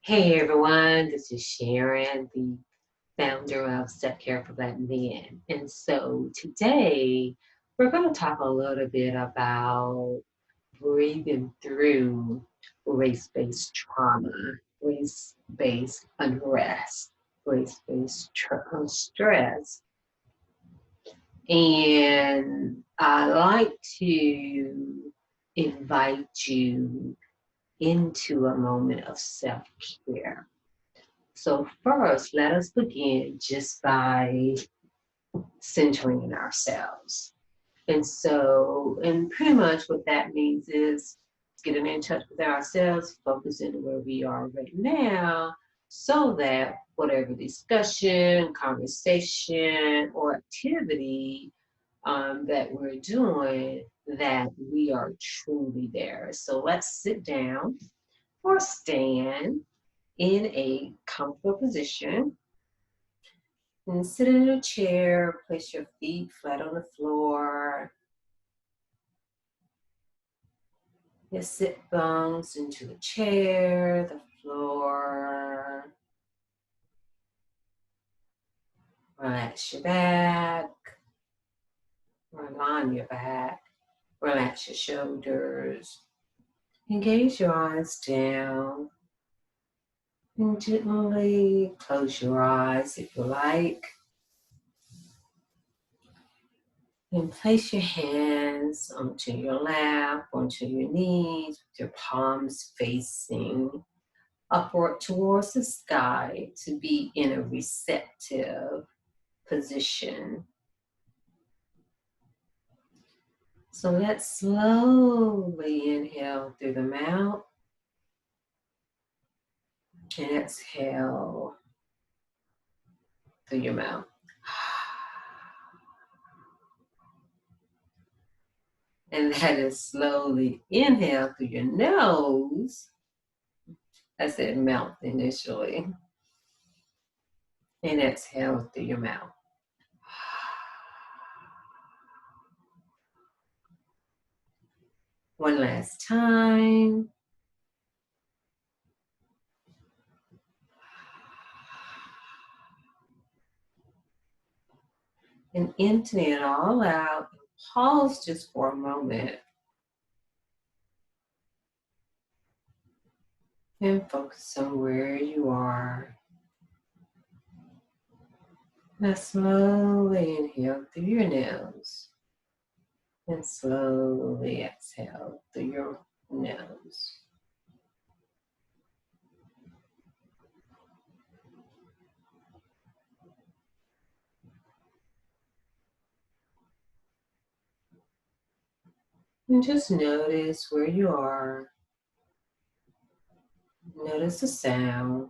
Hey everyone, this is Sharon, the founder of Self Care for Black Men. And so today we're going to talk a little bit about breathing through race-based trauma, race-based unrest, race-based stress. And I like to invite you into a moment of self-care. So first, let us begin just by centering ourselves. And pretty much what that means is getting in touch with ourselves, focusing where we are right now, so that whatever discussion, conversation, or activity that we're doing, that we are truly there. So let's sit down or stand in a comfortable position and sit in a chair. Place your feet flat on the floor. Your sit bones into the chair, the floor. Relax your back. Align your back. Relax your shoulders. And gaze your eyes down. And gently close your eyes if you like. And place your hands onto your lap, onto your knees, with your palms facing upward towards the sky to be in a receptive position. So let's slowly inhale through the mouth and exhale through your mouth. And that is slowly inhale through your nose. I said mouth initially. And exhale through your mouth. One last time. And empty it all out. Pause just for a moment. And focus on where you are. Now slowly inhale through your nose. And slowly exhale through your nose. And just notice where you are. Notice the sound.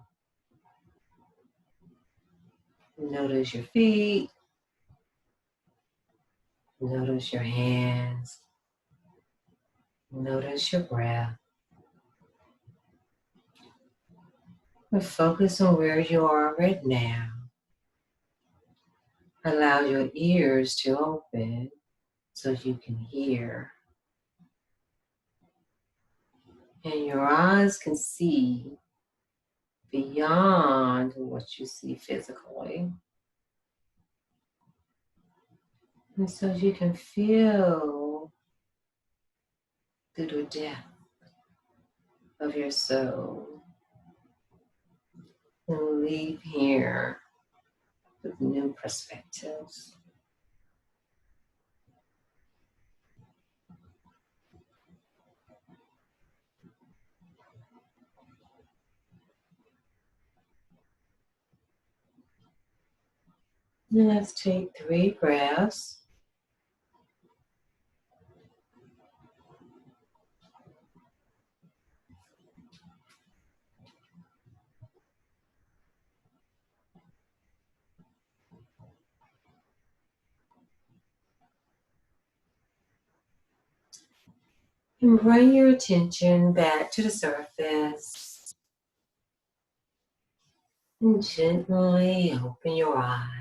Notice your feet. Notice your hands. Notice your breath. And focus on where you are right now. Allow your ears to open so you can hear. And your eyes can see beyond what you see physically. And so you can feel through the depth of your soul. And leave here with new perspectives. And let's take 3 breaths. And bring your attention back to the surface. And gently open your eyes.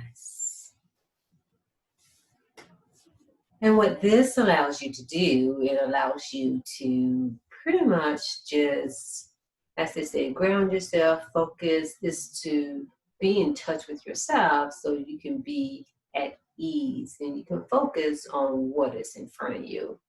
And what this allows you to do, it allows you to pretty much just as they say, ground yourself. Focus is to be in touch with yourself so you can be at ease and you can focus on what is in front of you.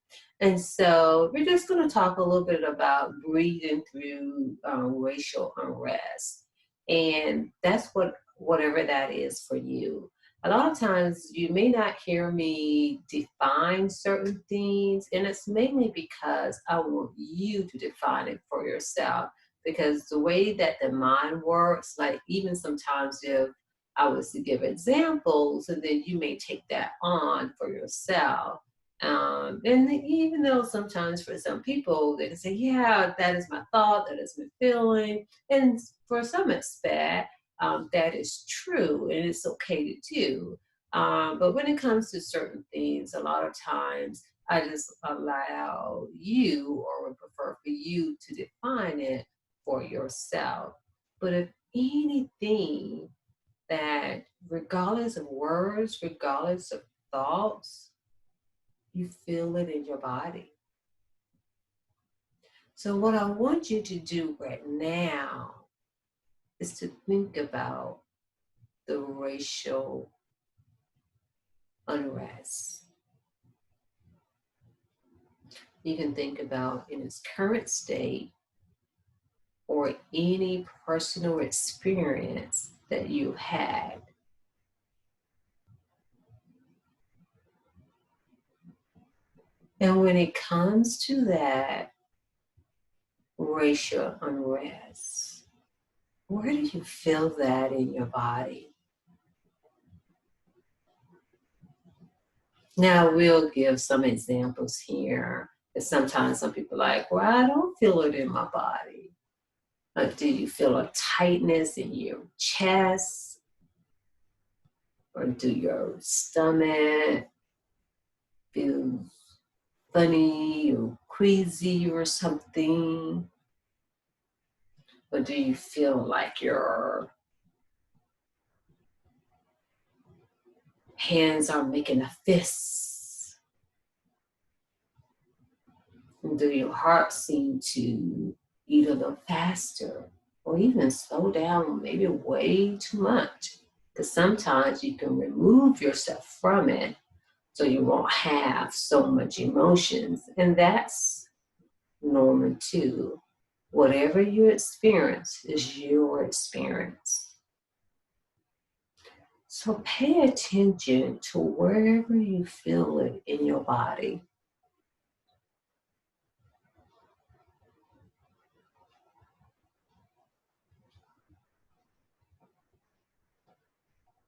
And so we're just going to talk a little bit about breathing through racial unrest. And that's whatever that is for you. A lot of times you may not hear me define certain things, and it's mainly because I want you to define it for yourself. Because the way that the mind works, like even sometimes if I was to give examples, and then you may take that on for yourself. And even though sometimes for some people they can say, yeah, that is my thought, that is my feeling. And for some aspect, that is true and it's okay to do. But when it comes to certain things, a lot of times I just allow you or would prefer for you to define it for yourself. But if anything that regardless of words, regardless of thoughts, you feel it in your body. So what I want you to do right now is to think about the racial unrest. You can think about in its current state or any personal experience that you had. And when it comes to that racial unrest, where do you feel that in your body? Now, we'll give some examples here. Because sometimes some people are like, well, I don't feel it in my body. Do you feel a tightness in your chest? Or do your stomach feel funny or queasy or something? Or do you feel like your hands are making a fist? And do your heart seem to beat a little faster or even slow down, maybe way too much? Because sometimes you can remove yourself from it so you won't have so much emotions. And that's normal too. Whatever you experience is your experience. So pay attention to wherever you feel it in your body.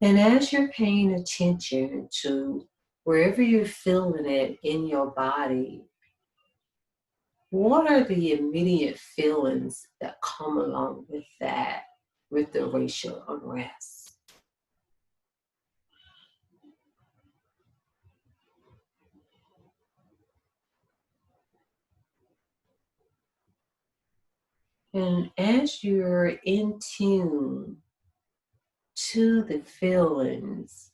And as you're paying attention to wherever you're feeling it in your body, what are the immediate feelings that come along with that, with the racial unrest? And as you're in tune to the feelings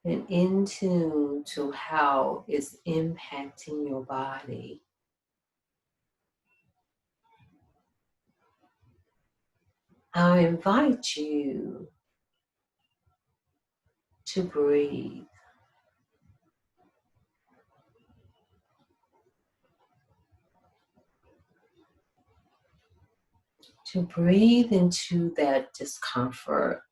and in tune to how it's impacting your body, I invite you to breathe. To breathe into that discomfort.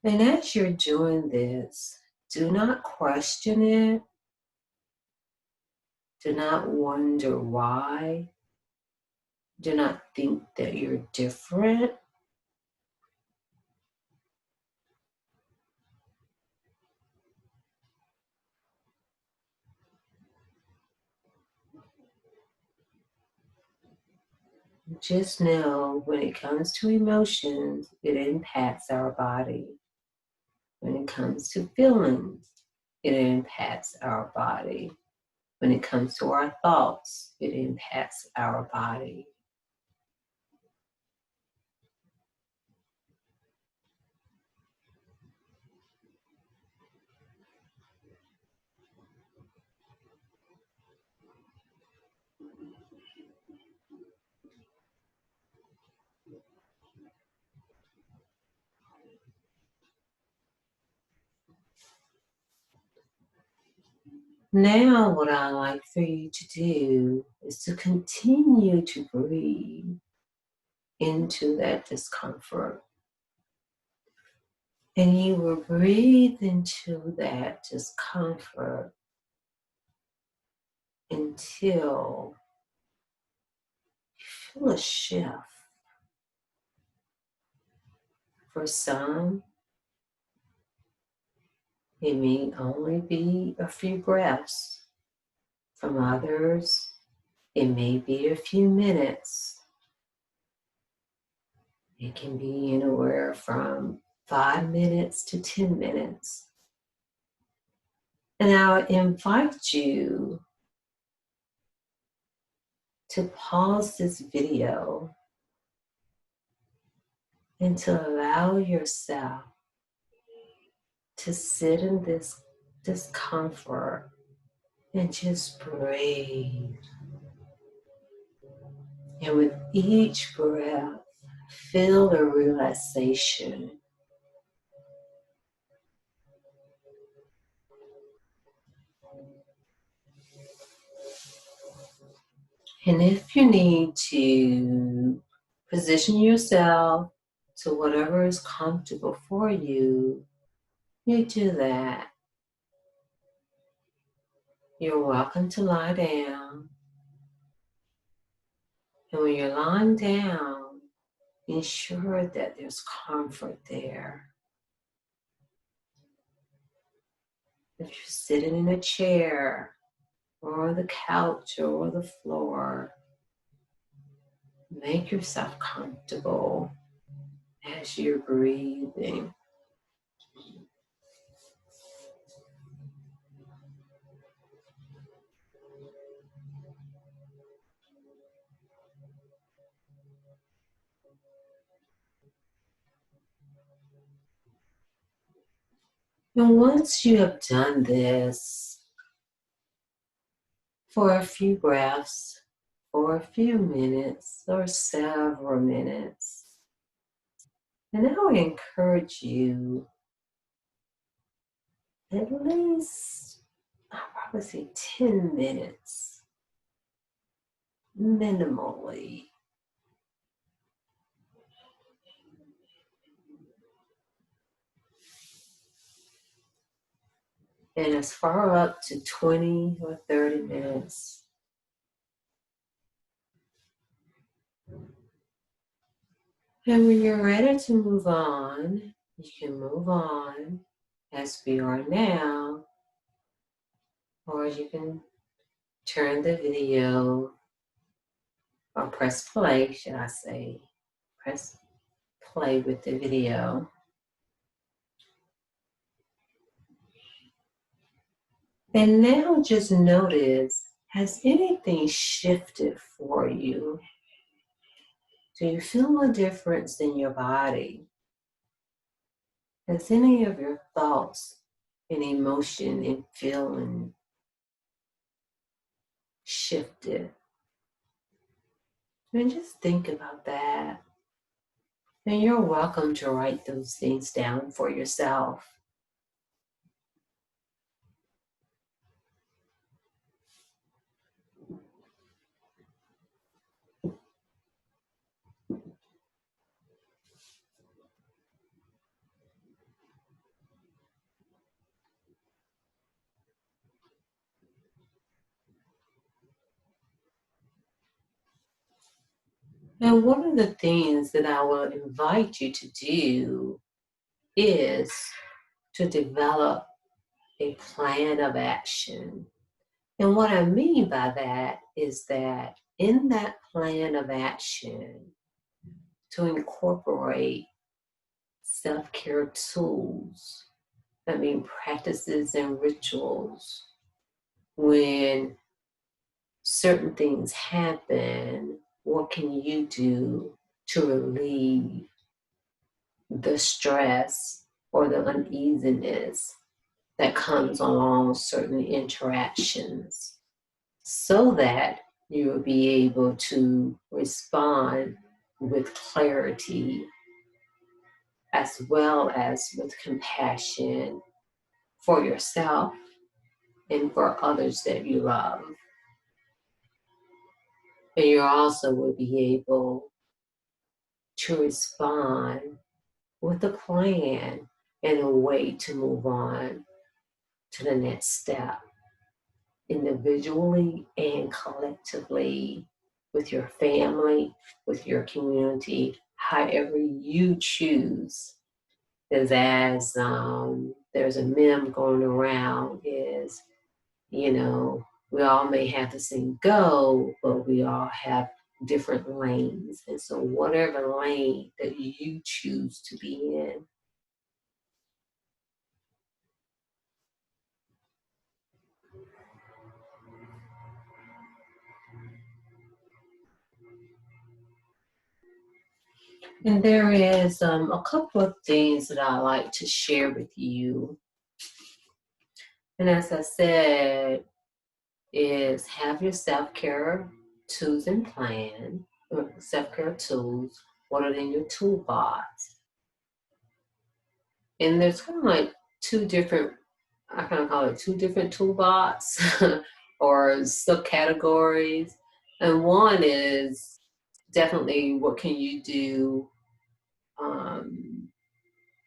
And as you're doing this, do not question it. Do not wonder why. Do not think that you're different. Just know when it comes to emotions, it impacts our body. When it comes to feelings, it impacts our body. When it comes to our thoughts, it impacts our body. Now, what I like for you to do is to continue to breathe into that discomfort. And you will breathe into that discomfort until you feel a shift. For some, it may only be a few breaths. From others, it may be a few minutes. It can be anywhere from 5 minutes to 10 minutes. And I'll invite you to pause this video and to allow yourself to sit in this discomfort and just breathe. And with each breath, feel the relaxation. And if you need to position yourself to whatever is comfortable for you, you do that. You're welcome to lie down. And when you're lying down, ensure that there's comfort there. If you're sitting in a chair or the couch or the floor, make yourself comfortable as you're breathing. And once you have done this for a few breaths, for a few minutes, or several minutes, and I would encourage you at least, I'll probably say 10 minutes, minimally. And as far up to 20 or 30 minutes. And when you're ready to move on, you can move on as we are now, or you can turn the video or press play, should I say, press play with the video. And now just notice, has anything shifted for you? Do you feel a difference in your body? Has any of your thoughts and emotion and feeling shifted? And just think about that. And you're welcome to write those things down for yourself. And one of the things that I will invite you to do is to develop a plan of action. And what I mean by that is that in that plan of action, to incorporate self-care tools practices and rituals. When certain things happen, what can you do to relieve the stress or the uneasiness that comes along certain interactions, so that you will be able to respond with clarity as well as with compassion for yourself and for others that you love. And you also will be able to respond with a plan and a way to move on to the next step, individually and collectively, with your family, with your community, however you choose. Because as there's a meme going around is, we all may have the same goal, but we all have different lanes. And so whatever lane that you choose to be in. And there is a couple of things that I like to share with you. And as I said, is have your self-care tools and plan, or self-care tools, what are in your toolbox. And there's kind of like two different, I kind of call it two different toolbox or subcategories. And one is definitely what can you do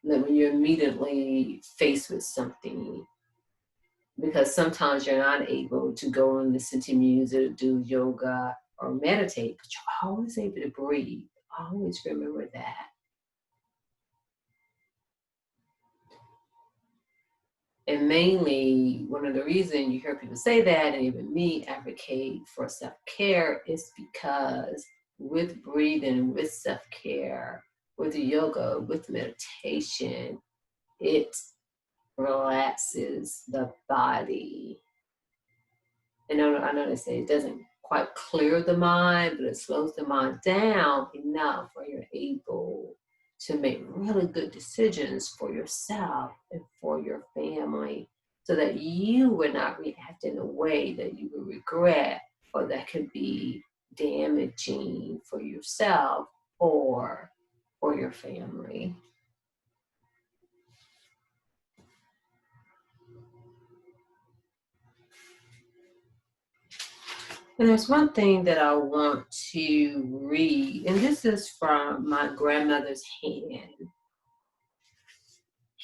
when you're immediately faced with something, because sometimes you're not able to go and listen to music, do yoga, or meditate, but you're always able to breathe. Always remember that. And mainly, one of the reasons you hear people say that, and even me advocate for self-care, is because with breathing, with self-care, with yoga, with meditation, it relaxes the body. And I know they say it doesn't quite clear the mind, but it slows the mind down enough where you're able to make really good decisions for yourself and for your family, so that you would not react in a way that you would regret or that could be damaging for yourself or for your family. And there's one thing that I want to read, and this is from my grandmother's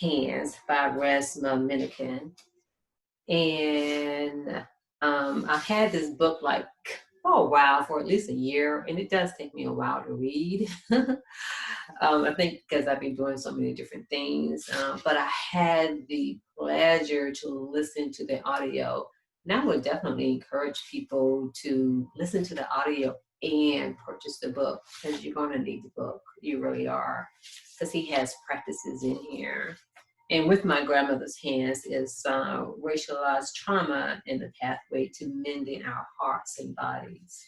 hands by Res Dominican. And I had this book like for a while, for at least a year, and it does take me a while to read. I think because I've been doing so many different things, but I had the pleasure to listen to the audio. And I would definitely encourage people to listen to the audio and purchase the book, because you're going to need the book. You really are, because he has practices in here. And with my grandmother's hands is racialized trauma and the pathway to mending our hearts and bodies.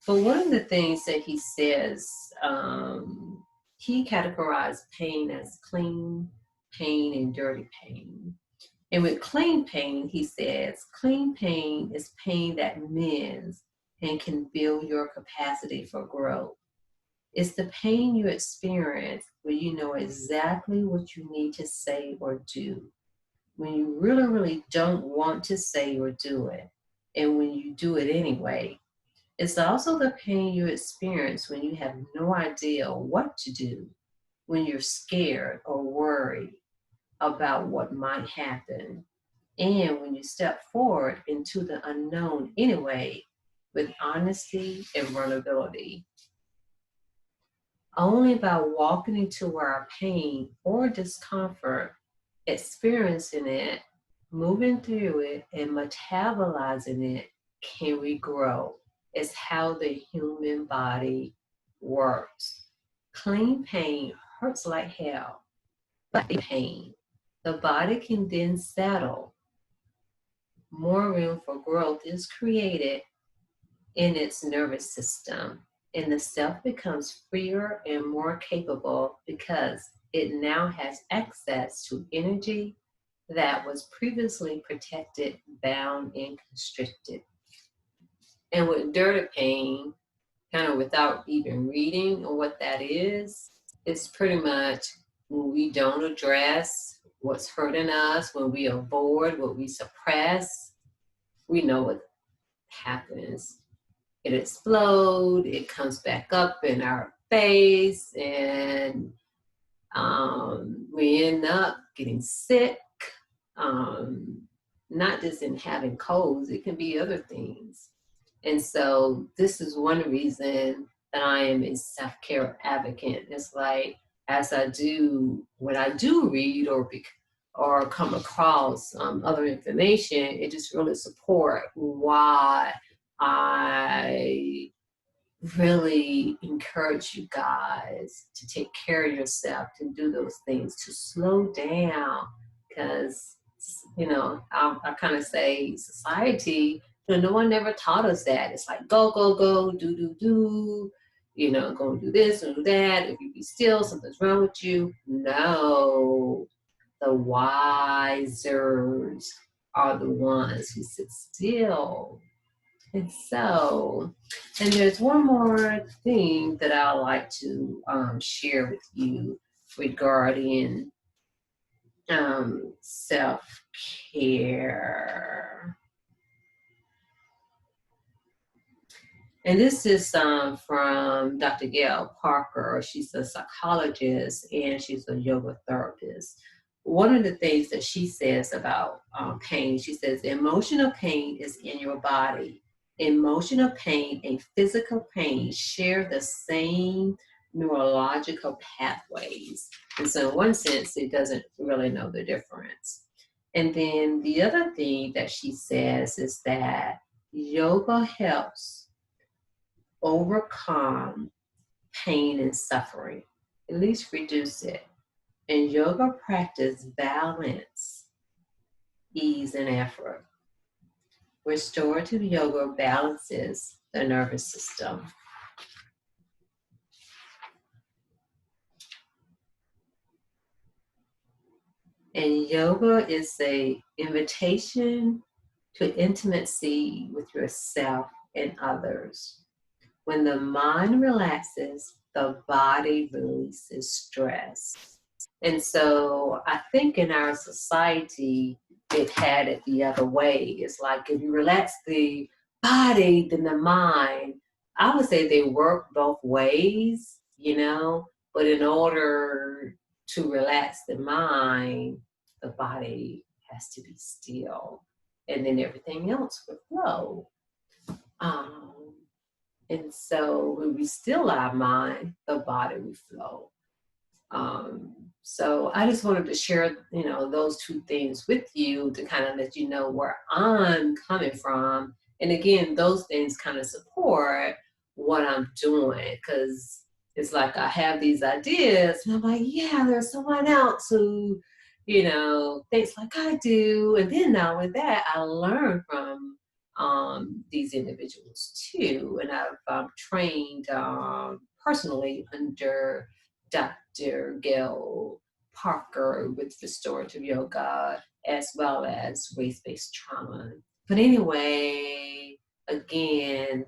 But one of the things that he says, he categorized pain as clean pain and dirty pain. And with clean pain, he says, clean pain is pain that mends and can build your capacity for growth. It's the pain you experience when you know exactly what you need to say or do, when you really, really don't want to say or do it, and when you do it anyway. It's also the pain you experience when you have no idea what to do, when you're scared or worried about what might happen, and when you step forward into the unknown anyway, with honesty and vulnerability. Only by walking into our pain or discomfort, experiencing it, moving through it, and metabolizing it, can we grow. It's how the human body works. Clean pain hurts like hell, but pain. the body can then settle. More room for growth is created in its nervous system, and the self becomes freer and more capable because it now has access to energy that was previously protected, bound, and constricted. And with dirty pain, kind of without even reading on what that is, it's pretty much when we don't address what's hurting us, when we avoid what we suppress, we know what happens. It explodes, it comes back up in our face, and we end up getting sick. Um, Not just in having colds, it can be other things. And so this is one reason that I am a self-care advocate. It's like as I do, when I do read or come across other information, it just really support why I really encourage you guys to take care of yourself, to do those things, to slow down. Because, I kind of say society, no one ever taught us that. It's like go, go, go, do, do, do, go and do this and do that. If you be still, something's wrong with you. No, the wisers are the ones who sit still. And there's one more thing that I like to share with you regarding self-care. And this is from Dr. Gail Parker. She's a psychologist and she's a yoga therapist. One of the things that she says about pain, she says, emotional pain is in your body. Emotional pain and physical pain share the same neurological pathways. And so in one sense, it doesn't really know the difference. And then the other thing that she says is that yoga helps overcome pain and suffering, at least reduce it. And yoga practice balance, ease, and effort. Restorative yoga balances the nervous system. And yoga is an invitation to intimacy with yourself and others. When the mind relaxes, the body releases stress. And so I think in our society, it had it the other way. It's like if you relax the body, then the mind, I would say they work both ways, but in order to relax the mind, the body has to be still, and then everything else will flow. And so when we still our mind, the body will flow. So I just wanted to share, those two things with you to kind of let you know where I'm coming from. And again, those things kind of support what I'm doing, because it's like I have these ideas and I'm like, yeah, there's someone else who, thinks like I do. And then now with that, I learn from these individuals too. And I've trained personally under Dr. Gail Parker with restorative yoga as well as race-based trauma. But anyway, again,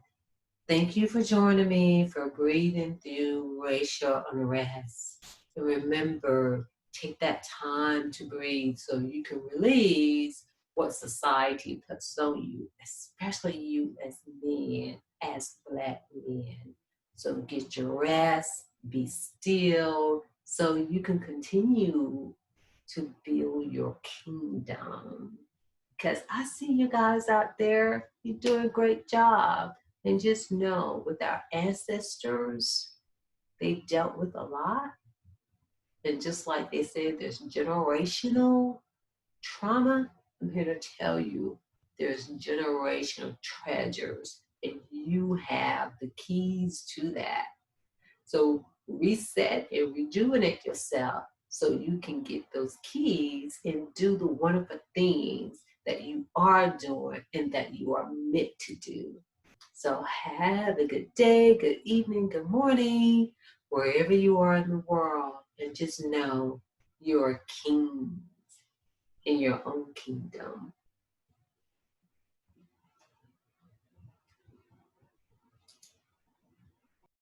thank you for joining me for breathing through racial unrest. And remember, take that time to breathe so you can release what society puts on you, especially you as men, as Black men. So get your rest, be still, so you can continue to build your kingdom. Because I see you guys out there, you do a great job. And just know, with our ancestors, they dealt with a lot. And just like they said, there's generational trauma. I'm here to tell you, there's generational treasures, and you have the keys to that. So reset and rejuvenate yourself so you can get those keys and do the wonderful things that you are doing and that you are meant to do. So have a good day, good evening, good morning, wherever you are in the world, and just know you're a king in your own kingdom.